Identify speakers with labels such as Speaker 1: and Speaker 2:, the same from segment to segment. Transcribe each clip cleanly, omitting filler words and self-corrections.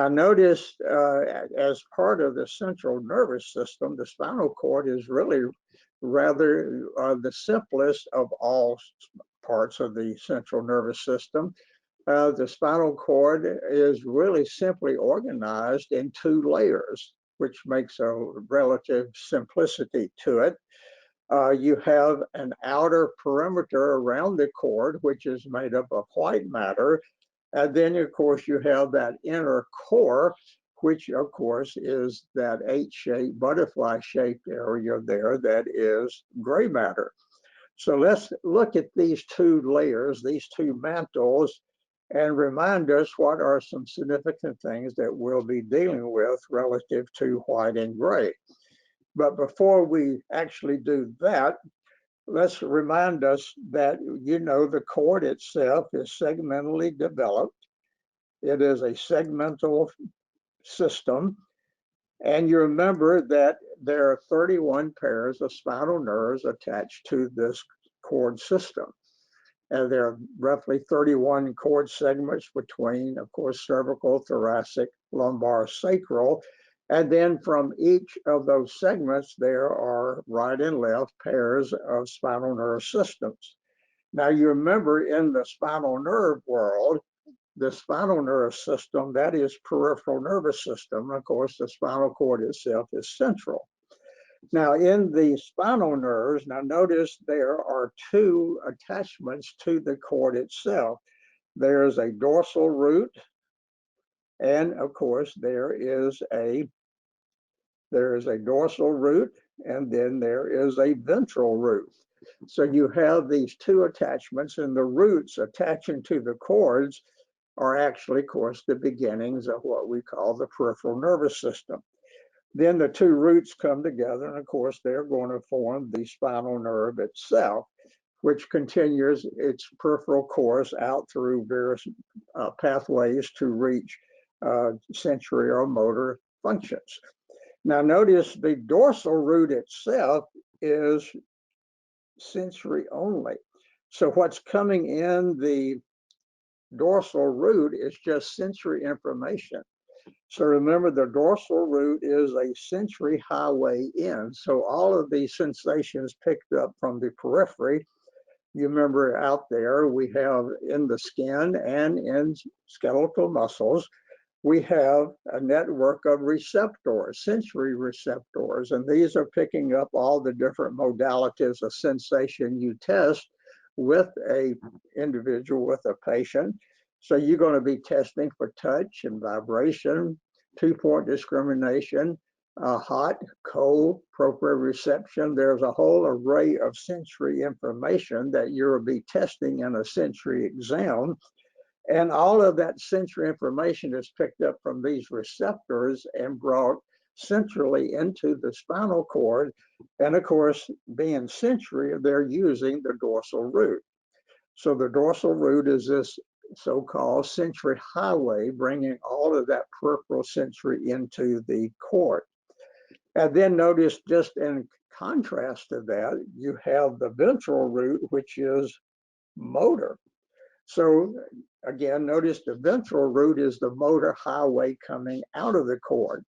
Speaker 1: Now notice as part of the central nervous system, the spinal cord is really rather the simplest of all parts of the central nervous system. The spinal cord is really simply organized in two layers, which makes a relative simplicity to it. You have an outer perimeter around the cord, which is made up of white matter. And then, of course, you have that inner core, which, of course, is that H-shaped, butterfly-shaped area there that is gray matter. So let's look at these two layers, these two mantles, and remind us what are some significant things that we'll be dealing with relative to white and gray. But before we actually do that, let's remind us that, you know, the cord itself is segmentally developed. It is a segmental system. And you remember that there are 31 pairs of spinal nerves attached to this cord system. And there are roughly 31 cord segments between, of course, cervical, thoracic, lumbar, sacral. And then from each of those segments, there are right and left pairs of spinal nerve systems. Now, you remember in the spinal nerve world, the spinal nerve system, that is peripheral nervous system. Of course, the spinal cord itself is central. Now, in the spinal nerves, now notice there are two attachments to the cord itself. There's a dorsal root, and of course, there is a dorsal root, and then there is a ventral root. So you have these two attachments, and the roots attaching to the cords are actually, of course, the beginnings of what we call the peripheral nervous system. Then the two roots come together, and of course, they're going to form the spinal nerve itself, which continues its peripheral course out through various pathways to reach sensory or motor functions. Now, notice the dorsal root itself is sensory only. So what's coming in the dorsal root is just sensory information. So remember, the dorsal root is a sensory highway in. So all of these sensations picked up from the periphery, you remember out there, we have in the skin and in skeletal muscles, we have a network of receptors, sensory receptors, and these are picking up all the different modalities of sensation you test with an individual, with a patient. So you're going to be testing for touch and vibration, two-point discrimination, hot, cold, proprioception. There's a whole array of sensory information that you'll be testing in a sensory exam. And all of that sensory information is picked up from these receptors and brought centrally into the spinal cord. And of course, being sensory, they're using the dorsal root. So the dorsal root is this so-called sensory highway, bringing all of that peripheral sensory into the cord. And then notice, just in contrast to that, you have the ventral root, which is motor. So again, notice the ventral root is the motor highway coming out of the cord.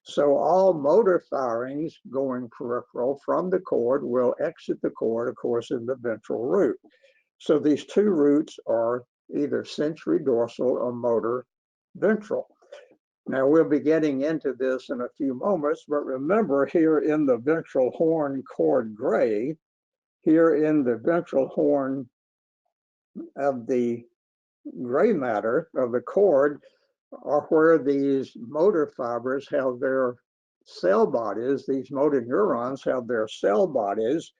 Speaker 1: So all motor firings going peripheral from the cord will exit the cord, of course, in the ventral root. So these two roots are either sensory dorsal or motor ventral. Now we'll be getting into this in a few moments, but remember, here in the ventral horn cord gray, here in the ventral horn of the gray matter of the cord are where these motor fibers have their cell bodies. These motor neurons have their cell bodies.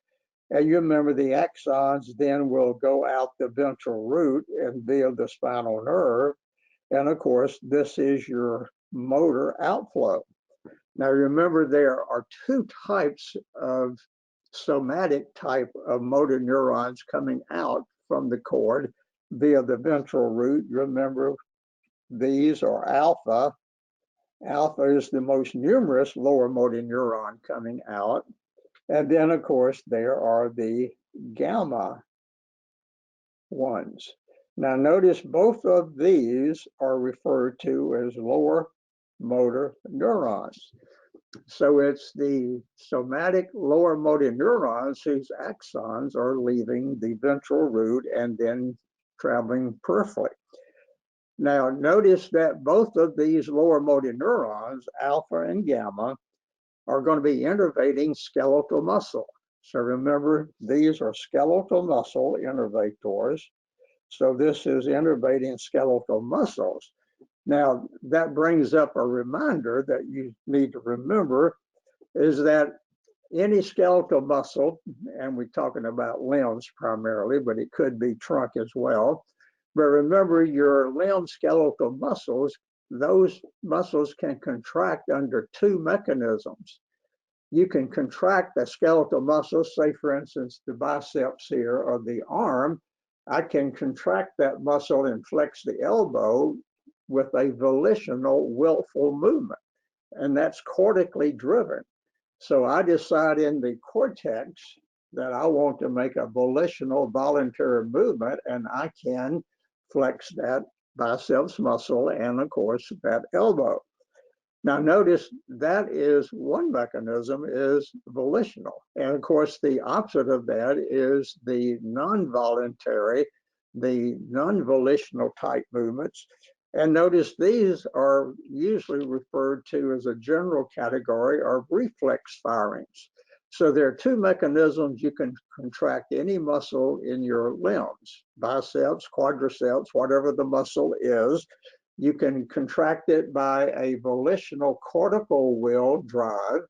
Speaker 1: And you remember the axons then will go out the ventral root and via the spinal nerve. And of course, this is your motor outflow. Now remember, there are two types of somatic type of motor neurons coming out from the cord via the ventral root. Remember, these are alpha. Alpha is the most numerous lower motor neuron coming out. And then, of course, there are the gamma ones. Now notice both of these are referred to as lower motor neurons. So it's the somatic lower motor neurons whose axons are leaving the ventral root and then traveling peripherally. Now notice that both of these lower motor neurons, alpha and gamma, are going to be innervating skeletal muscle. So remember, these are skeletal muscle innervators. So this is innervating skeletal muscles. Now, that brings up a reminder that you need to remember is that any skeletal muscle, and we're talking about limbs primarily, but it could be trunk as well. But remember, your limb skeletal muscles, those muscles can contract under two mechanisms. You can contract the skeletal muscles, say for instance, the biceps here or the arm. I can contract that muscle and flex the elbow with a volitional, willful movement, and that's cortically driven. So I decide in the cortex that I want to make a volitional, voluntary movement, and I can flex that biceps muscle and, of course, that elbow. Now notice that is one mechanism is volitional. And of course, the opposite of that is the non-voluntary, the non-volitional type movements. And notice these are usually referred to as a general category of reflex firings. So there are two mechanisms you can contract any muscle in your limbs, biceps, quadriceps, whatever the muscle is. You can contract it by a volitional cortical will drive,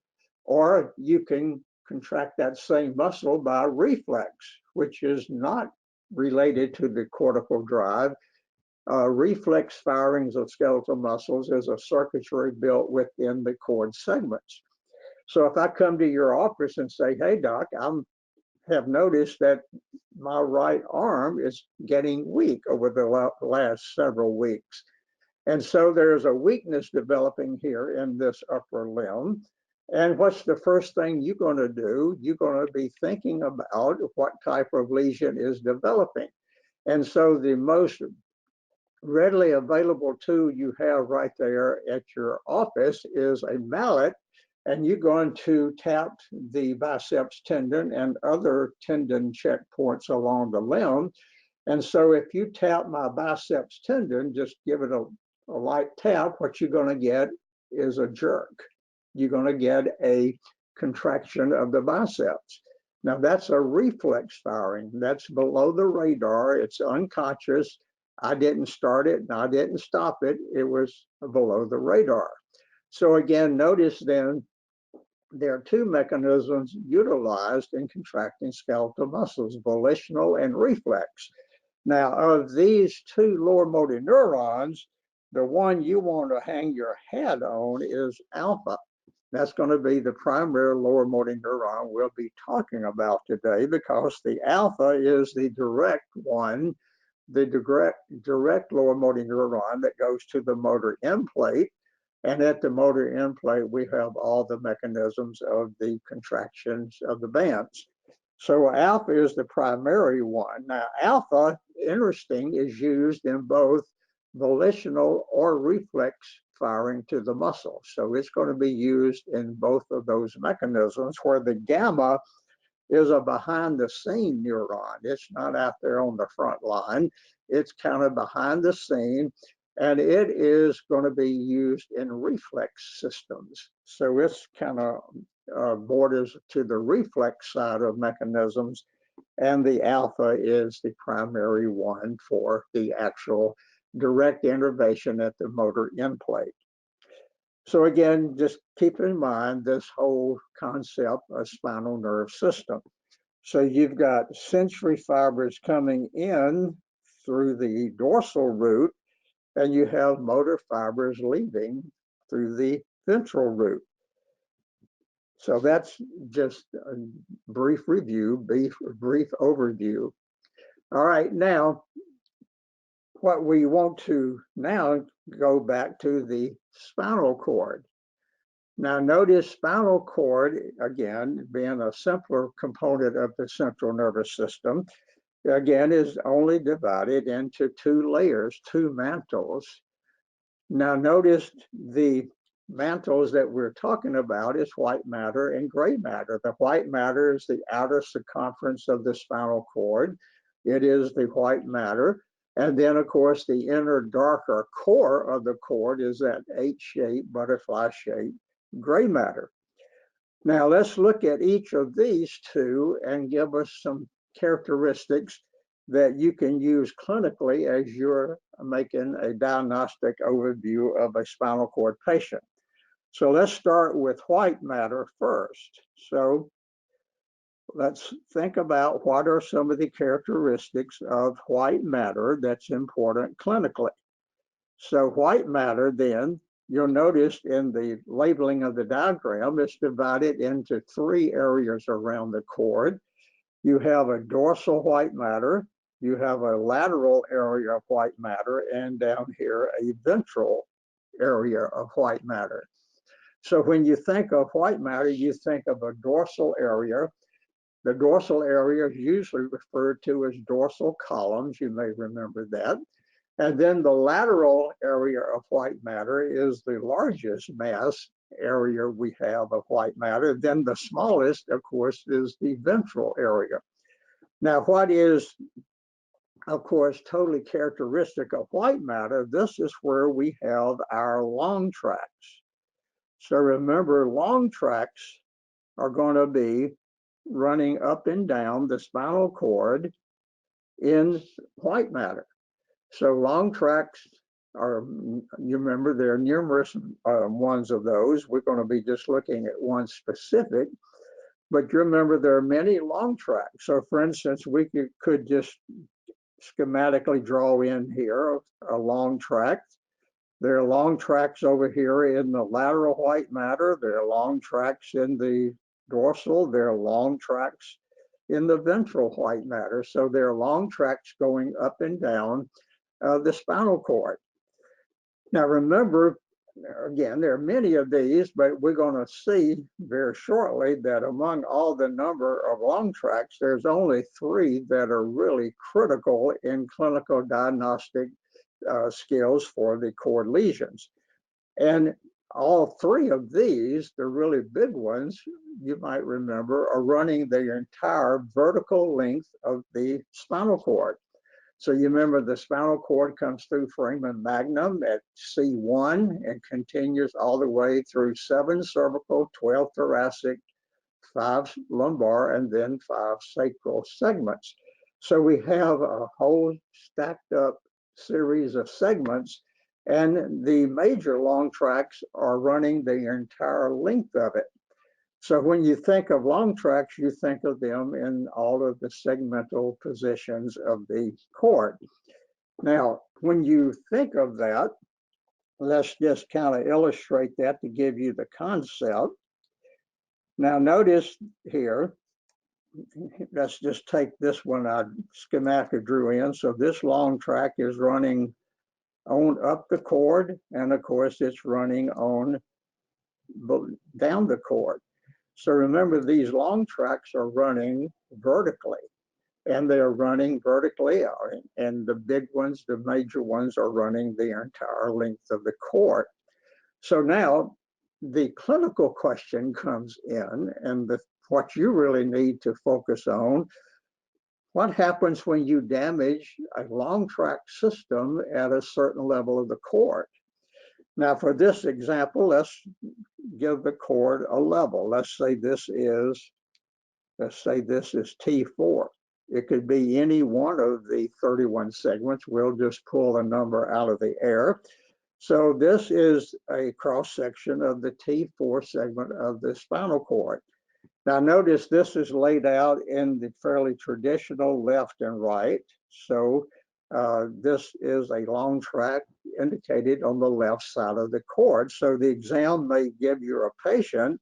Speaker 1: or you can contract that same muscle by reflex, which is not related to the cortical drive. Reflex firings of skeletal muscles is a circuitry built within the cord segments. So if I come to your office and say, hey, doc, I have noticed that my right arm is getting weak over the last several weeks. And so there's a weakness developing here in this upper limb. And what's the first thing you're going to do? You're going to be thinking about what type of lesion is developing. And so the most readily available tool you have right there at your office is a mallet, and you're going to tap the biceps tendon and other tendon checkpoints along the limb. And so if you tap my biceps tendon, just give it a light tap, what you're going to get is a jerk. You're going to get a contraction of the biceps. Now that's a reflex firing. That's below the radar. It's unconscious. I didn't start it and I didn't stop it. It was below the radar. So again, notice then there are two mechanisms utilized in contracting skeletal muscles, volitional and reflex. Now, of these two lower motor neurons, the one you want to hang your hat on is alpha. That's going to be the primary lower motor neuron we'll be talking about today, because the alpha is the direct one, the direct lower motor neuron that goes to the motor end plate. And at the motor end plate, we have all the mechanisms of the contractions of the bands. So alpha is the primary one. Now, alpha, interesting, is used in both volitional or reflex firing to the muscle. So it's going to be used in both of those mechanisms, where the gamma is a behind the scene neuron. It's not out there on the front line. It's kind of behind the scene, and it is going to be used in reflex systems. So it's kind of borders to the reflex side of mechanisms, and the alpha is the primary one for the actual direct innervation at the motor end plate. So again, just keep in mind this whole concept of spinal nerve system. So you've got sensory fibers coming in through the dorsal root, and you have motor fibers leaving through the ventral root. So that's just a brief review, brief overview. All right, now what we want to now go back to the spinal cord. Now notice spinal cord, again, being a simpler component of the central nervous system, again, is only divided into two layers, two mantles. Now notice the mantles that we're talking about is white matter and gray matter. The white matter is the outer circumference of the spinal cord. It is the white matter. And then, of course, the inner darker core of the cord is that H-shaped, butterfly-shaped gray matter. Now let's look at each of these two and give us some characteristics that you can use clinically as you're making a diagnostic overview of a spinal cord patient. So let's start with white matter first. So let's think about what are some of the characteristics of white matter that's important clinically. So white matter then, you'll notice in the labeling of the diagram, it's divided into three areas around the cord. You have a dorsal white matter, you have a lateral area of white matter, and down here, a ventral area of white matter. So when you think of white matter, you think of a dorsal area. The dorsal area is usually referred to as dorsal columns. You may remember that. And then the lateral area of white matter is the largest mass area we have of white matter. Then the smallest, of course, is the ventral area. Now, what is, of course, totally characteristic of white matter, this is where we have our long tracts. So remember, long tracts are going to be running up and down the spinal cord in white matter. So long tracts are, you remember, there are numerous ones of those. We're going to be just looking at one specific, but you remember there are many long tracts. So for instance, we could just schematically draw in here a long tract. There are long tracts over here in the lateral white matter. There are long tracts in the dorsal. There are long tracts in the ventral white matter. So there are long tracts going up and down the spinal cord. Now remember, again, there are many of these, but we're going to see very shortly that among all the number of long tracts, there's only three that are really critical in clinical diagnostic skills for the cord lesions. And all three of these, the really big ones, you might remember, are running the entire vertical length of the spinal cord. So you remember the spinal cord comes through foramen magnum at C1 and continues all the way through 7 cervical, 12 thoracic, 5 lumbar, and then 5 sacral segments. So we have a whole stacked up series of segments, and the major long tracts are running the entire length of it. So when you think of long tracts, you think of them in all of the segmental positions of the cord. Now, when you think of that, let's just kind of illustrate that to give you the concept. Now notice here, let's just take this one I schematically drew in. So this long tract is running on up the cord, and of course it's running on down the cord. So remember, these long tracts are running vertically, and they are running vertically, and the big ones, the major ones, are running the entire length of the cord. So now the clinical question comes in, and what you really need to focus on, what happens when you damage a long tract system at a certain level of the cord? Now for this example, let's give the cord a level. Let's say this is T4. It could be any one of the 31 segments. We'll just pull a number out of the air. So this is a cross section of the T4 segment of the spinal cord. Now notice this is laid out in the fairly traditional left and right. So this is a long tract indicated on the left side of the cord. So the exam may give you a patient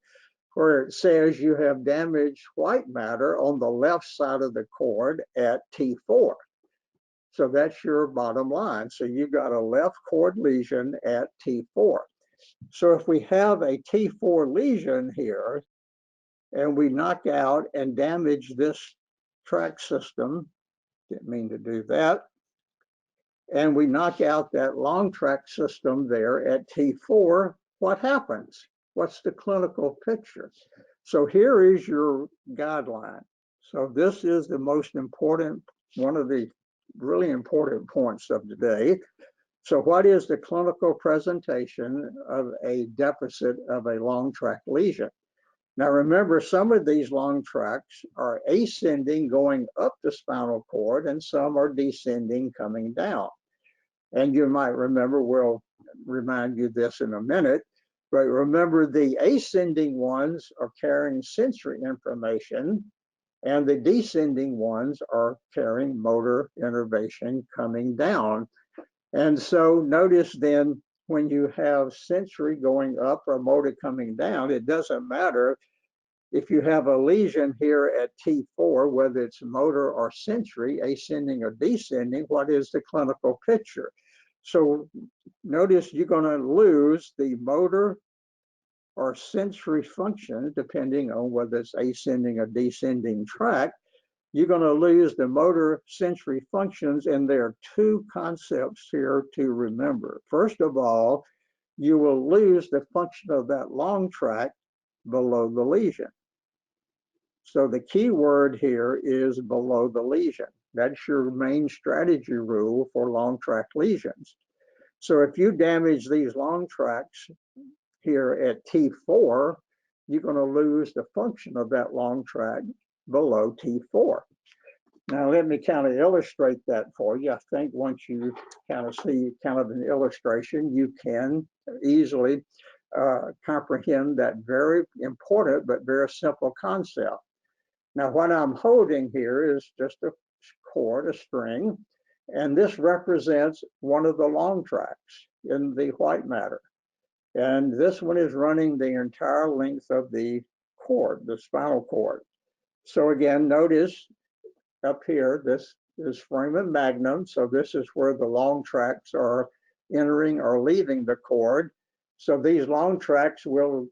Speaker 1: where it says you have damaged white matter on the left side of the cord at T4. So that's your bottom line. So you've got a left cord lesion at T4. So if we have a T4 lesion here, and we knock out and damage this tract system, Didn't mean to do that. And we knock out that long tract system there at T4, what happens? What's the clinical picture? So here is your guideline. So this is the most important, one of the really important points of today. So what is the clinical presentation of a deficit of a long tract lesion? Now remember, some of these long tracts are ascending going up the spinal cord, and some are descending coming down. And you might remember, we'll remind you this in a minute, but remember the ascending ones are carrying sensory information, and the descending ones are carrying motor innervation coming down. And so notice then, when you have sensory going up or motor coming down, it doesn't matter if you have a lesion here at T4, whether it's motor or sensory, ascending or descending, what is the clinical picture? So notice you're going to lose the motor or sensory function, depending on whether it's ascending or descending tract. You're going to lose the motor sensory functions, and there are two concepts here to remember. First of all, you will lose the function of that long tract below the lesion. So the key word here is below the lesion. That's your main strategy rule for long tract lesions. So if you damage these long tracts here at T4, you're going to lose the function of that long tract below T4. Now let me kind of illustrate that for you. I think once you kind of see kind of an illustration, you can easily comprehend that very important but very simple concept. Now what I'm holding here is just a cord, a string, and this represents one of the long tracts in the white matter. And this one is running the entire length of the cord, the spinal cord. So again, notice up here, this is foramen magnum. So this is where the long tracts are entering or leaving the cord. So these long tracts will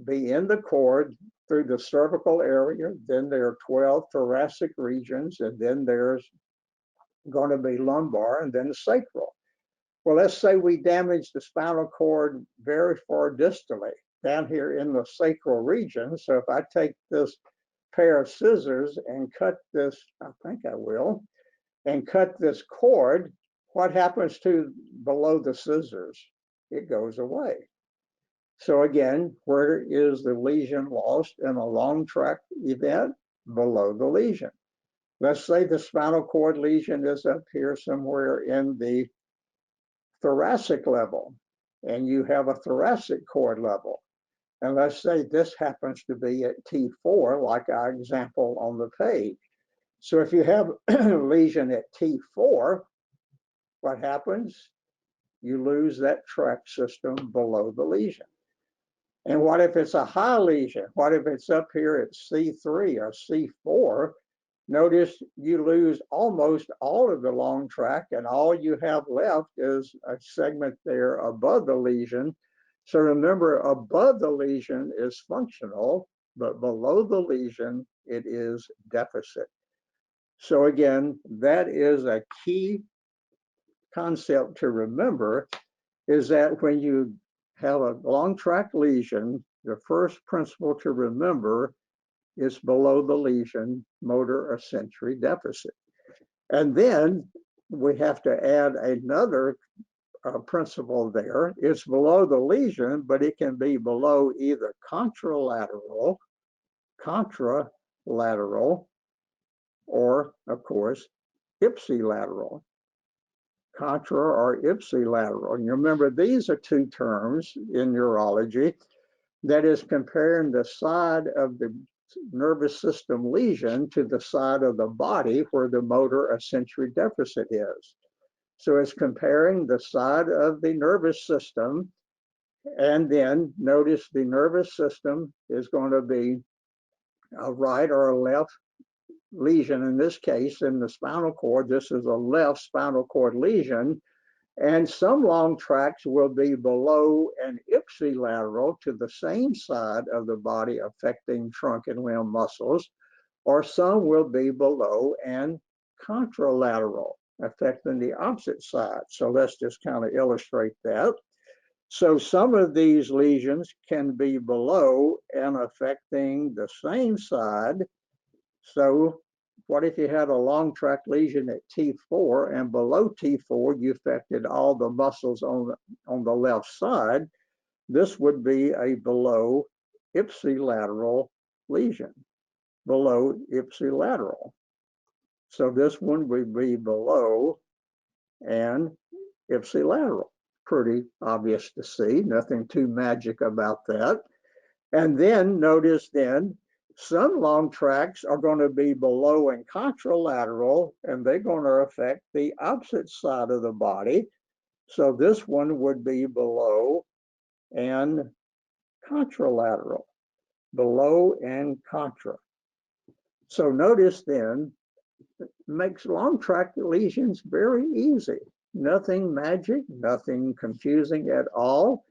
Speaker 1: be in the cord through the cervical area. Then there are 12 thoracic regions, and then there's going to be lumbar, and then sacral. Well, let's say we damage the spinal cord very far distally, down here in the sacral region. So if I take this pair of scissors and cut this, I think I will, and cut this cord, what happens to below the scissors? It goes away. So again, where is the lesion lost in a long tract event? Below the lesion. Let's say the spinal cord lesion is up here somewhere in the thoracic level, and you have a thoracic cord level. And let's say this happens to be at T4, like our example on the page. So if you have a lesion at T4, what happens? You lose that tract system below the lesion. And what if it's a high lesion? What if it's up here at C3 or C4? Notice you lose almost all of the long tract, and all you have left is a segment there above the lesion. So remember, above the lesion is functional, but below the lesion, it is deficit. So again, that is a key concept to remember, is that when you have a long tract lesion, the first principle to remember is below the lesion, motor or sensory deficit. And then we have to add another principle there. It's below the lesion, but it can be below either contralateral, or, of course, ipsilateral. Contra or ipsilateral. And you remember, these are two terms in neurology that is comparing the side of the nervous system lesion to the side of the body where the motor or sensory deficit is. So it's comparing the side of the nervous system, and then notice the nervous system is going to be a right or a left lesion. In this case, in the spinal cord, this is a left spinal cord lesion. And some long tracts will be below and ipsilateral to the same side of the body, affecting trunk and limb muscles, or some will be below and contralateral, affecting the opposite side. So let's just kind of illustrate that. So some of these lesions can be below and affecting the same side. So what if you had a long tract lesion at T4 and below T4 you affected all the muscles on the left side? This would be a below ipsilateral lesion, below ipsilateral. So this one would be below and ipsilateral. Pretty obvious to see, nothing too magic about that. And then notice then, some long tracts are going to be below and contralateral, and they're going to affect the opposite side of the body. So this one would be below and contralateral, below and contra. So notice then, makes long tract lesions very easy. Nothing magic, nothing confusing at all.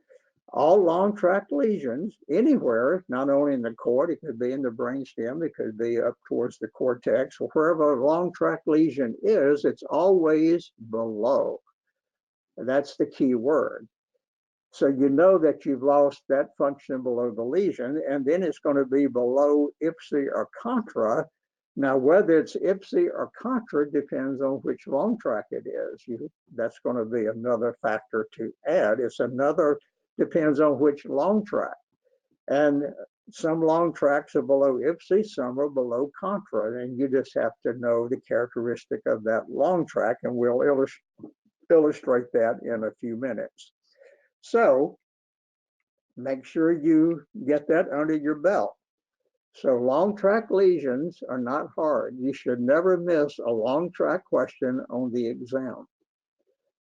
Speaker 1: All long tract lesions anywhere, not only in the cord, it could be in the brainstem, it could be up towards the cortex, or wherever a long tract lesion is, it's always below. And that's the key word. So you know that you've lost that function below the lesion, and then it's going to be below ipsi or contra. Now, whether it's ipsi or contra depends on which long tract it is. That's going to be another factor to add. It's another, depends on which long tract. And some long tracts are below ipsi, some are below contra, and you just have to know the characteristic of that long tract, and we'll illustrate that in a few minutes. So make sure you get that under your belt. So long tract lesions are not hard. You should never miss a long tract question on the exam,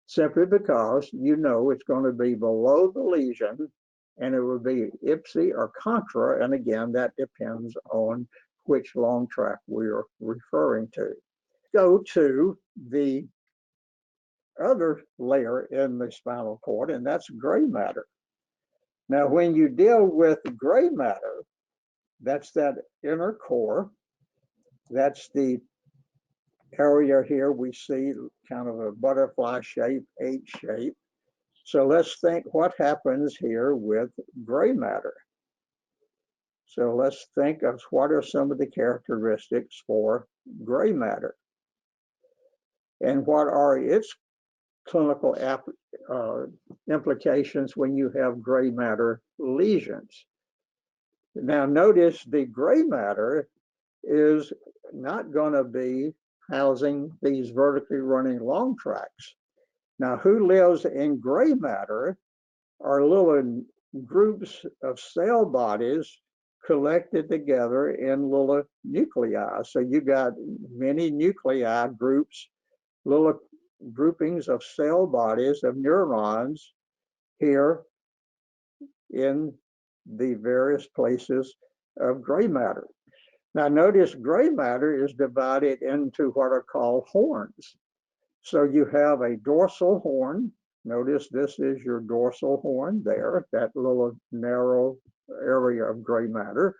Speaker 1: simply because you know it's going to be below the lesion and it will be ipsi or contra. And again, that depends on which long tract we're referring to. Go to the other layer in the spinal cord, and that's gray matter. Now, when you deal with gray matter, that's that inner core. That's the area here we see kind of a butterfly shape, H shape. So let's think what happens here with gray matter. So let's think of what are some of the characteristics for gray matter and what are its clinical implications when you have gray matter lesions. Now notice the gray matter is not going to be housing these vertically running long tracts. Now, who lives in gray matter are little groups of cell bodies collected together in little nuclei. So you got many nuclei groups, little groupings of cell bodies of neurons here in the various places of gray matter. Now notice gray matter is divided into what are called horns. So you have a dorsal horn. Notice this is your dorsal horn there, that little narrow area of gray matter.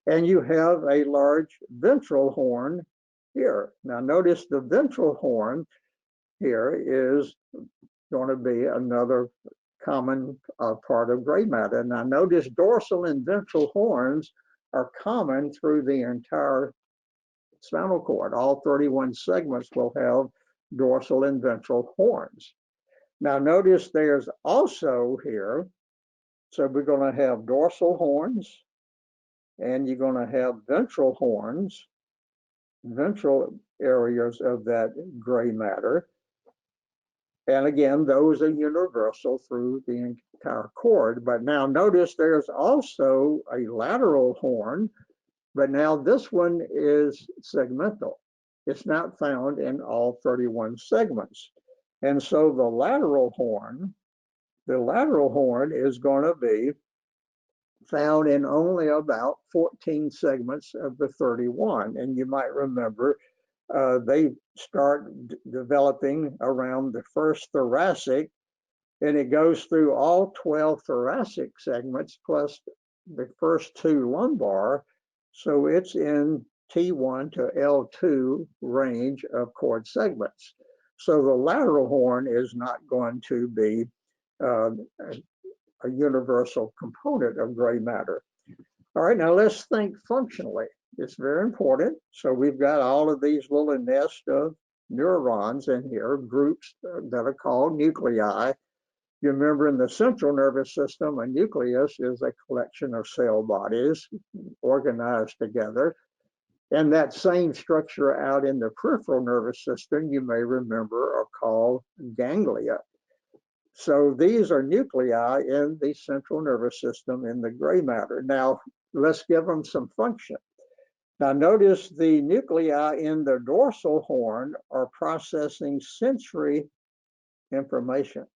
Speaker 1: And you have a large ventral horn here. Now notice the ventral horn here is going to be another common part of gray matter. Now notice dorsal and ventral horns are common through the entire spinal cord. All 31 segments will have dorsal and ventral horns. Now notice there's also here, so we're going to have dorsal horns and you're going to have ventral horns, ventral areas of that gray matter. And again, those are universal through the entire cord. But now notice there's also a lateral horn, but now this one is segmental. It's not found in all 31 segments. And so the lateral horn is going to be found in only about 14 segments of the 31. And you might remember they start developing around the first thoracic, and it goes through all 12 thoracic segments plus the first 2 lumbar. So it's in T1 to L2 range of cord segments. So the lateral horn is not going to be a universal component of gray matter. All right, now let's think functionally. It's very important. So we've got all of these little nests of neurons in here, groups that are called nuclei. You remember in the central nervous system, a nucleus is a collection of cell bodies organized together. And that same structure out in the peripheral nervous system, you may remember, are called ganglia. So these are nuclei in the central nervous system in the gray matter. Now, let's give them some function. Now, notice the nuclei in the dorsal horn are processing sensory information.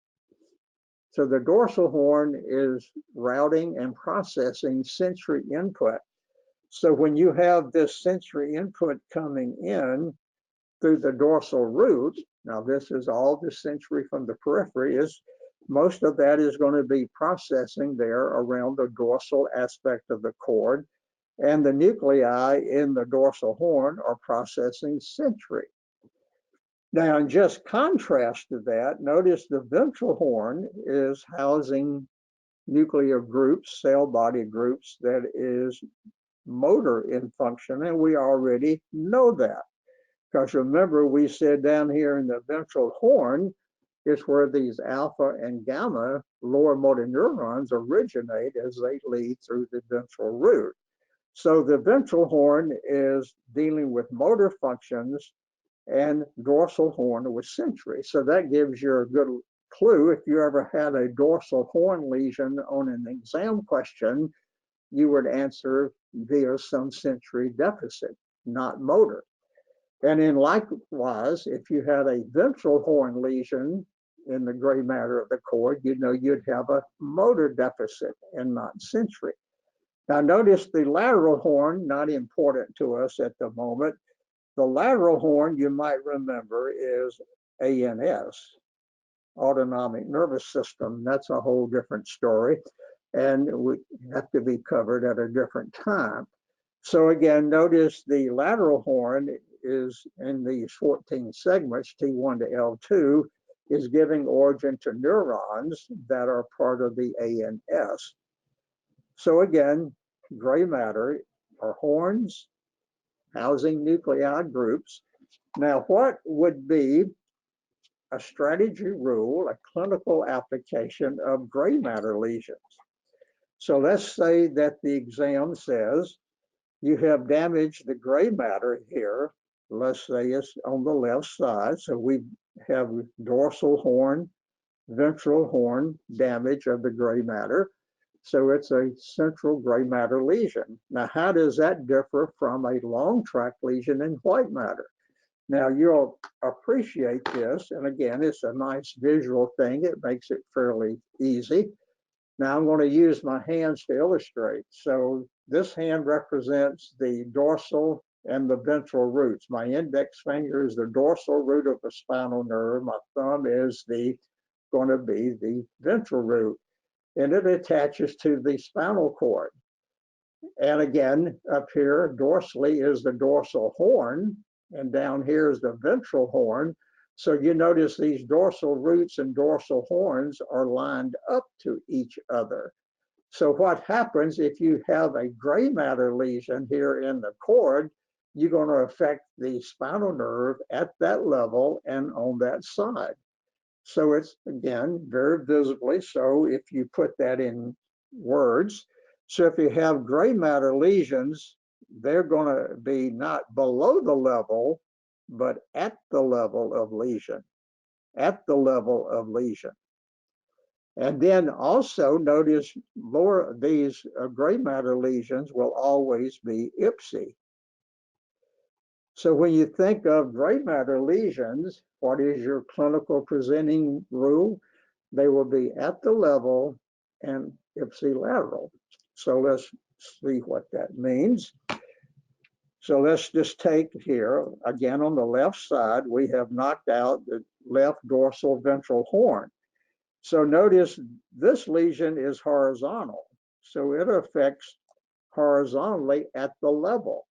Speaker 1: So the dorsal horn is routing and processing sensory input. So when you have this sensory input coming in through the dorsal root, now this is all the sensory from the periphery, is most of that is going to be processing there around the dorsal aspect of the cord, and the nuclei in the dorsal horn are processing sensory. Now, in just contrast to that, notice the ventral horn is housing nuclear groups, cell body groups, that is motor in function, and we already know that. Because remember, we said down here in the ventral horn is where these alpha and gamma lower motor neurons originate as they lead through the ventral root. So the ventral horn is dealing with motor functions and dorsal horn with sensory. So that gives you a good clue. If you ever had a dorsal horn lesion on an exam question, you would answer via some sensory deficit, not motor. And then likewise, if you had a ventral horn lesion in the gray matter of the cord, you know you'd have a motor deficit and not sensory. Now notice the lateral horn, not important to us at the moment. The lateral horn, you might remember, is ANS, autonomic nervous system. That's a whole different story, and we have to be covered at a different time. So again, notice the lateral horn is in these 14 segments, T1 to L2, is giving origin to neurons that are part of the ANS. So again, gray matter are horns housing nuclei groups. Now, what would be a strategy rule, a clinical application of gray matter lesions? So let's say that the exam says you have damaged the gray matter here. Let's say it's on the left side. So we have dorsal horn, ventral horn damage of the gray matter. So it's a central gray matter lesion. Now, how does that differ from a long tract lesion in white matter? Now, you'll appreciate this. And again, it's a nice visual thing. It makes it fairly easy. Now, I'm going to use my hands to illustrate. So this hand represents the dorsal and the ventral roots. My index finger is the dorsal root of the spinal nerve. My thumb is going to be the ventral root, and it attaches to the spinal cord. And again, up here dorsally is the dorsal horn, and down here is the ventral horn. So you notice these dorsal roots and dorsal horns are lined up to each other. So what happens if you have a gray matter lesion here in the cord, you're going to affect the spinal nerve at that level and on that side. So it's, again, very visibly so if you put that in words. So if you have gray matter lesions, they're going to be not below the level, but at the level of lesion, at the level of lesion. And then also notice these gray matter lesions will always be IPSY. So when you think of gray matter lesions, what is your clinical presenting rule? They will be at the level and ipsilateral. So let's see what that means. So let's just take here, again on the left side, we have knocked out the left dorsal ventral horn. So notice this lesion is horizontal. So it affects horizontally at the level.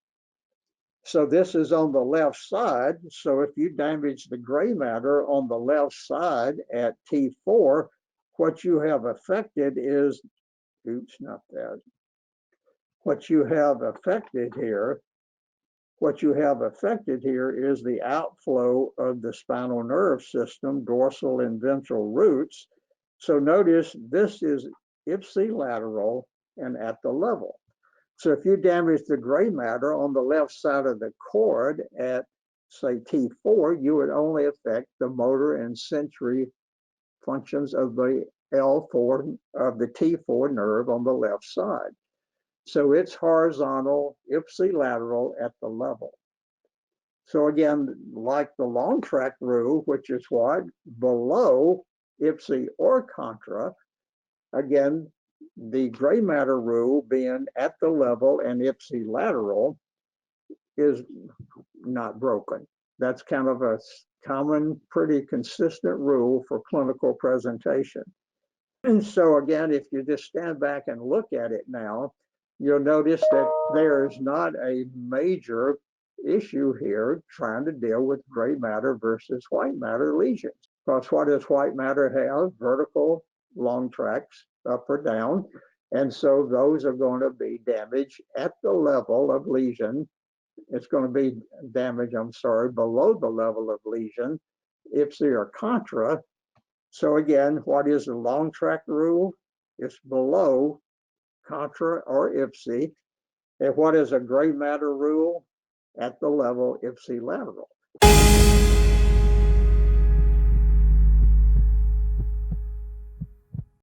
Speaker 1: So this is on the left side. So if you damage the gray matter on the left side at T4, what you have affected is, oops, not that. What you have affected here is the outflow of the spinal nerve system, dorsal and ventral roots. So notice this is ipsilateral and at the level. So if you damage the gray matter on the left side of the cord at, say, T4, you would only affect the motor and sensory functions of the L4, of the T4 nerve on the left side. So it's horizontal, ipsilateral at the level. So again, like the long track rule, which is what? Below ipsi or contra, again, the gray matter rule being at the level and ipsilateral is not broken. That's kind of a common, pretty consistent rule for clinical presentation. And so again, if you just stand back and look at it now, you'll notice that there is not a major issue here trying to deal with gray matter versus white matter lesions. Because what does white matter have? Vertical long tracks, up or down. And so those are going to be damaged at the level of lesion. It's going to be damage, below the level of lesion, ipsi or contra. So again, what is the long track rule? It's below contra or ipsi. And what is a gray matter rule? At the level ipsilateral.